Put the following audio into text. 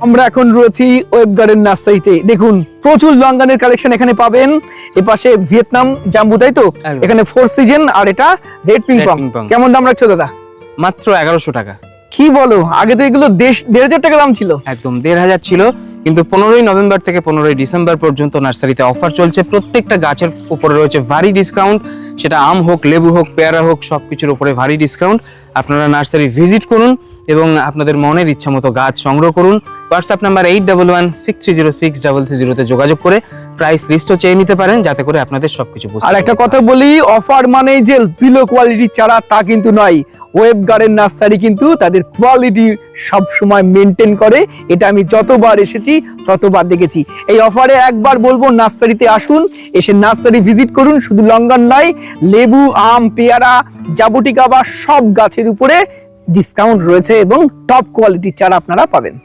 আমরা এখন রয়েছি ওয়েব গার্ডেন নার্সারিতে। দেখুন প্রচুর লং গানের কালেকশন এখানে পাবেন। এপাশে ভিয়েতনাম জাম্বু, তাই তো? এখানে 4 সিজন, আর এটা রেড পিং পং। কেমন দাম রাখছো দাদা? মাত্র 1100 টাকা। কি বলো, আগে তো এগুলো 1500 টাকা দাম ছিল। একদম 1500 ছিল, কিন্তু 15ই নভেম্বর থেকে 15ই ডিসেম্বর পর্যন্ত নার্সারিতে অফার চলছে। প্রত্যেকটা গাছের উপরে রয়েছে ভারী ডিসকাউন্ট, সেটা আম হোক, লেবু হোক, পেয়ারা হোক, সবকিছুর উপরে ভারী ডিসকাউন্ট। আপনারা নার্সারি ভিজিট করুন এবং আপনাদের মনের ইচ্ছা মতো গাছ সংগ্রহ করুন। হোয়াটসঅ্যাপ নাম্বার 8111630633 তে যোগাযোগ করে প্রাইস লিস্টও চেয়ে নিতে পারেন, যাতে করে আপনাদের সবকিছু বুঝতে। আর একটা কথা বলি, অফার মানে যে বিলো কোয়ালিটি ছাড়া তা কিন্তু নয়। ওয়েব গার্ডেন নার্সারি কিন্তু তাদের কোয়ালিটি সব সময় মেনটেন করে, এটা আমি যতবার এসেছি ততবার দেখেছি। এই অফারে একবার বলবো, নার্সারিতে আসুন, এসে নার্সারি ভিজিট করুন। শুধু লঙ্গান নয়, লেবু, আম, পেয়ারা, জাবুটিকা বা সব গাছের উপরে ডিসকাউন্ট রয়েছে এবং টপ কোয়ালিটি চারা আপনারা পাবেন।